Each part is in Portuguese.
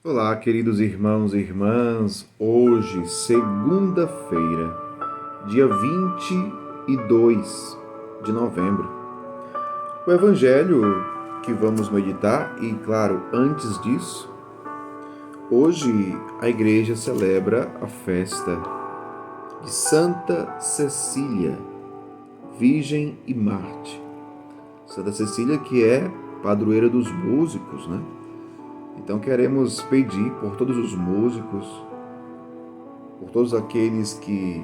Olá, queridos irmãos e irmãs. Hoje, segunda-feira, dia 22 de novembro. O evangelho que vamos meditar, e claro, antes disso, hoje a igreja celebra a festa de Santa Cecília, Virgem e Mártir. Santa Cecília, que é padroeira dos músicos, né? Então queremos pedir por todos os músicos, por todos aqueles que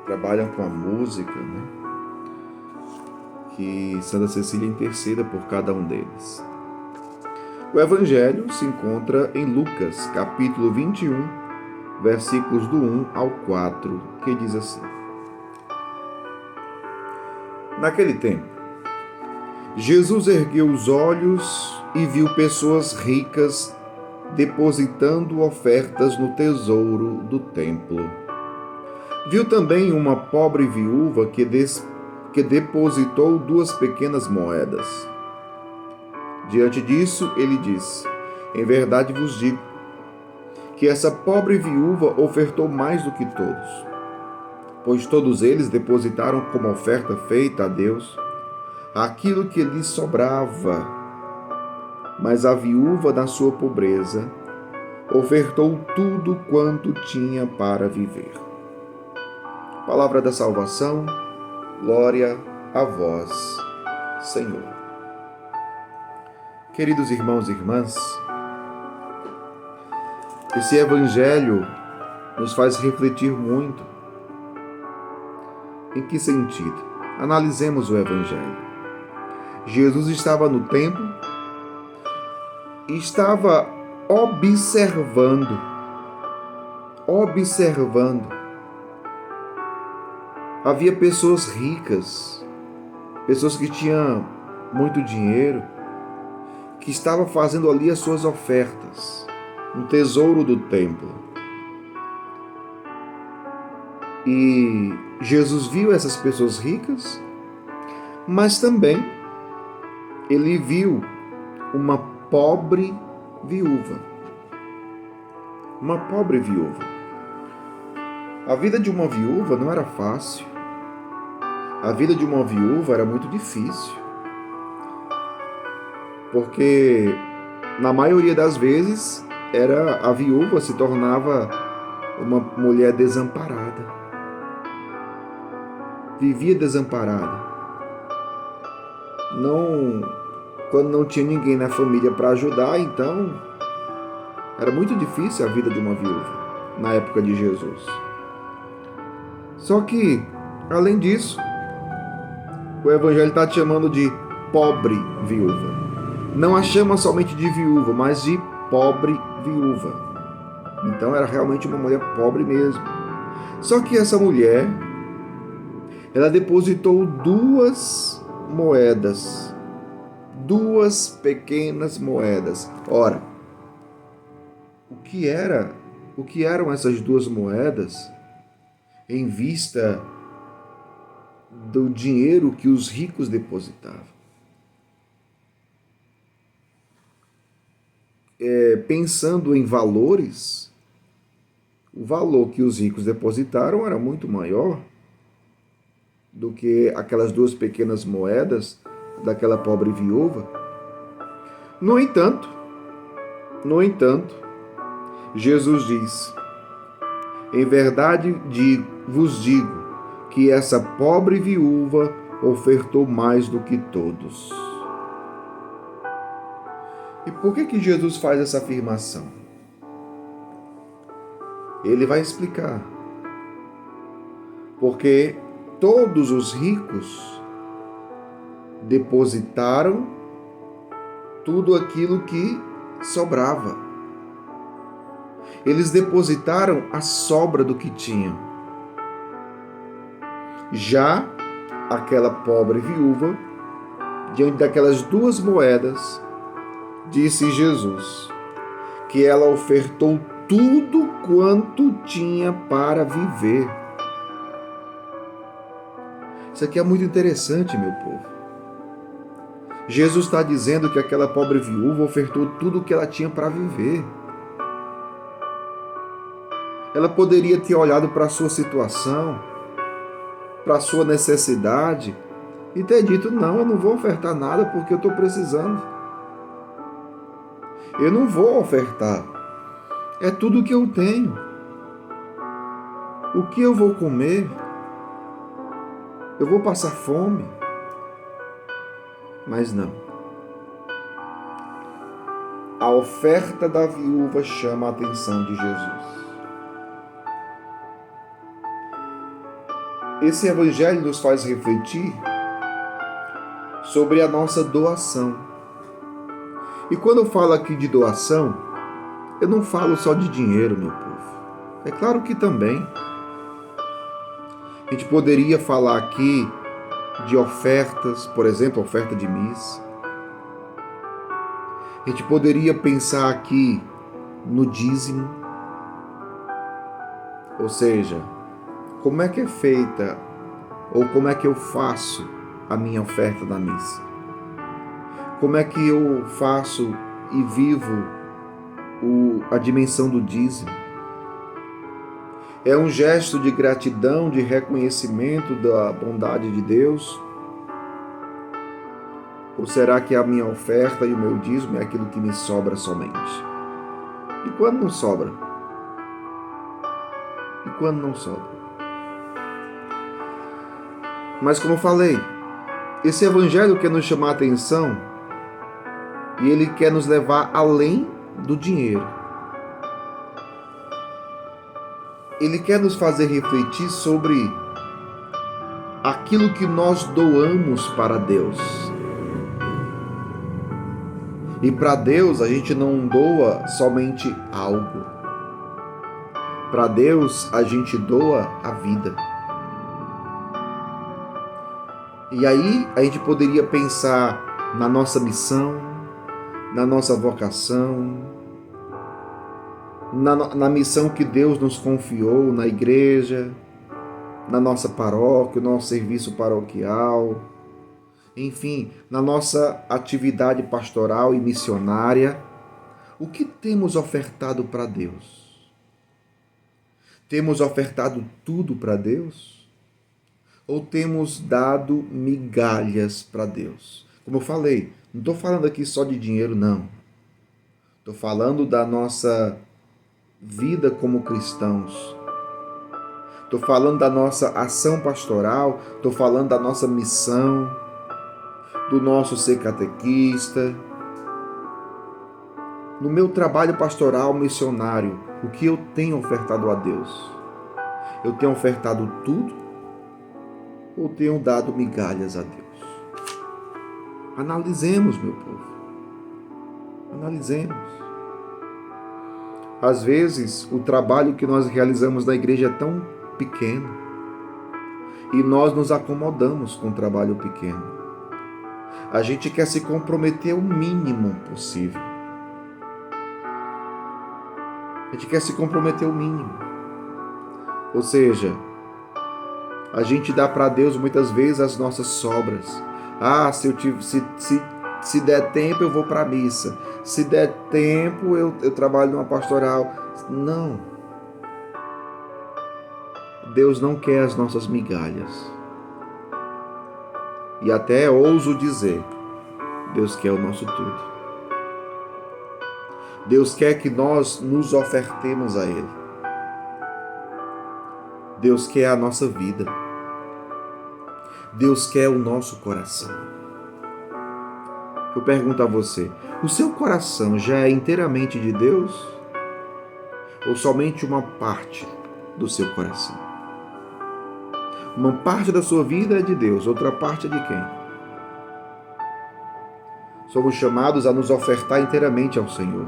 trabalham com a música, né? Que Santa Cecília interceda por cada um deles. O Evangelho se encontra em Lucas, capítulo 21, versículos do 1 ao 4, que diz assim: Naquele tempo, Jesus ergueu os olhos e viu pessoas ricas depositando ofertas no tesouro do templo. Viu também uma pobre viúva que depositou 2 pequenas moedas. Diante disso, ele disse: Em verdade vos digo que essa pobre viúva ofertou mais do que todos, pois todos eles depositaram como oferta feita a Deus aquilo que lhes sobrava, mas a viúva, na sua pobreza, ofertou tudo quanto tinha para viver. Palavra da salvação, glória a vós, Senhor. Queridos irmãos e irmãs, esse evangelho nos faz refletir muito. Em que sentido? Analisemos o evangelho. Jesus estava no templo e estava observando. Havia pessoas ricas, pessoas que tinham muito dinheiro, que estavam fazendo ali as suas ofertas, no tesouro do templo. E Jesus viu essas pessoas ricas, mas também ele viu uma pobre viúva. Uma pobre viúva. A vida de uma viúva não era fácil. A vida de uma viúva era muito difícil. Porque, na maioria das vezes, a viúva se tornava uma mulher desamparada. Vivia desamparada. Quando não tinha ninguém na família para ajudar, então era muito difícil a vida de uma viúva na época de Jesus. Só que, além disso, o Evangelho está te chamando de pobre viúva. Não a chama somente de viúva, mas de pobre viúva. Então era realmente uma mulher pobre mesmo. Só que essa mulher, ela depositou 2 moedas. 2 pequenas moedas. Ora, o que eram essas 2 moedas em vista do dinheiro que os ricos depositavam? Pensando em valores, o valor que os ricos depositaram era muito maior do que aquelas 2 pequenas moedas daquela pobre viúva. No entanto, Jesus diz: Em verdade vos digo que essa pobre viúva ofertou mais do que todos. E por que Jesus faz essa afirmação? Ele vai explicar. Porque todos os ricos depositaram tudo aquilo que sobrava. Eles depositaram a sobra do que tinham. Já aquela pobre viúva, diante daquelas 2 moedas, disse Jesus que ela ofertou tudo quanto tinha para viver. Isso aqui é muito interessante, meu povo. Jesus está dizendo que aquela pobre viúva ofertou tudo o que ela tinha para viver. Ela poderia ter olhado para a sua situação, para a sua necessidade e ter dito: não, eu não vou ofertar nada porque eu estou precisando. Eu não vou ofertar. É tudo o que eu tenho. O que eu vou comer? Eu vou passar fome? Mas não. A oferta da viúva chama a atenção de Jesus. Esse evangelho nos faz refletir sobre a nossa doação. E quando eu falo aqui de doação, eu não falo só de dinheiro, meu povo. É claro que também. A gente poderia falar aqui de ofertas, por exemplo, oferta de missa. A gente poderia pensar aqui no dízimo. Ou seja, como é que é feita ou como é que eu faço a minha oferta da missa? Como é que eu faço e vivo a dimensão do dízimo? É um gesto de gratidão, de reconhecimento da bondade de Deus? Ou será que a minha oferta e o meu dízimo é aquilo que me sobra somente? E quando não sobra? E quando não sobra? Mas como eu falei, esse evangelho quer nos chamar a atenção e ele quer nos levar além do dinheiro. Ele quer nos fazer refletir sobre aquilo que nós doamos para Deus. E para Deus a gente não doa somente algo. Para Deus a gente doa a vida. E aí a gente poderia pensar na nossa missão, na nossa vocação, na missão que Deus nos confiou na igreja, na nossa paróquia, no nosso serviço paroquial, enfim, na nossa atividade pastoral e missionária. O que temos ofertado para Deus? Temos ofertado tudo para Deus? Ou temos dado migalhas para Deus? Como eu falei, não estou falando aqui só de dinheiro, não. Estou falando da nossa vida como cristãos. Estou falando da nossa ação pastoral, estou falando da nossa missão, do nosso ser catequista. No meu trabalho pastoral missionário, o que eu tenho ofertado a Deus? Eu tenho ofertado tudo ou tenho dado migalhas a Deus? Analisemos, meu povo. Analisemos. Às vezes, o trabalho que nós realizamos na igreja é tão pequeno e nós nos acomodamos com o trabalho pequeno. A gente quer se comprometer o mínimo possível. A gente quer se comprometer o mínimo. Ou seja, a gente dá para Deus muitas vezes as nossas sobras. Ah, se der tempo eu vou para a missa. Se der tempo eu trabalho numa pastoral. Não. Deus não quer as nossas migalhas. E até ouso dizer, Deus quer o nosso tudo. Deus quer que nós nos ofertemos a Ele. Deus quer a nossa vida. Deus quer o nosso coração. Eu pergunto a você, o seu coração já é inteiramente de Deus? Ou somente uma parte do seu coração? Uma parte da sua vida é de Deus, outra parte é de quem? Somos chamados a nos ofertar inteiramente ao Senhor,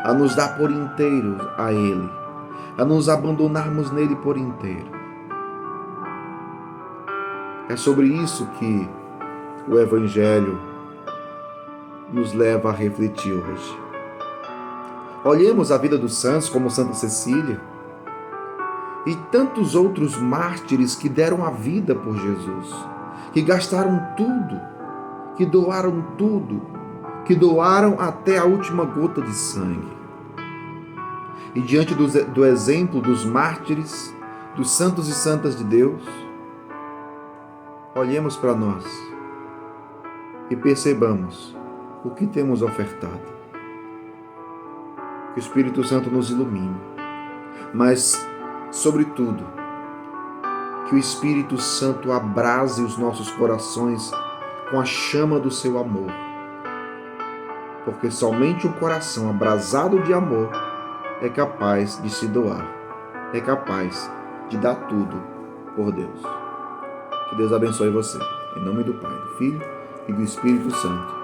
a nos dar por inteiro a Ele, a nos abandonarmos nele por inteiro. É sobre isso que o Evangelho nos leva a refletir hoje. Olhemos a vida dos santos, como Santa Cecília, e tantos outros mártires que deram a vida por Jesus, que gastaram tudo, que doaram até a última gota de sangue. E diante do exemplo dos mártires, dos santos e santas de Deus, olhemos para nós e percebamos o que temos ofertado. Que o Espírito Santo nos ilumine, mas, sobretudo, que o Espírito Santo abrase os nossos corações com a chama do seu amor, porque somente um coração abrasado de amor é capaz de se doar, é capaz de dar tudo por Deus. Que Deus abençoe você. Em nome do Pai, do Filho e do Espírito Santo.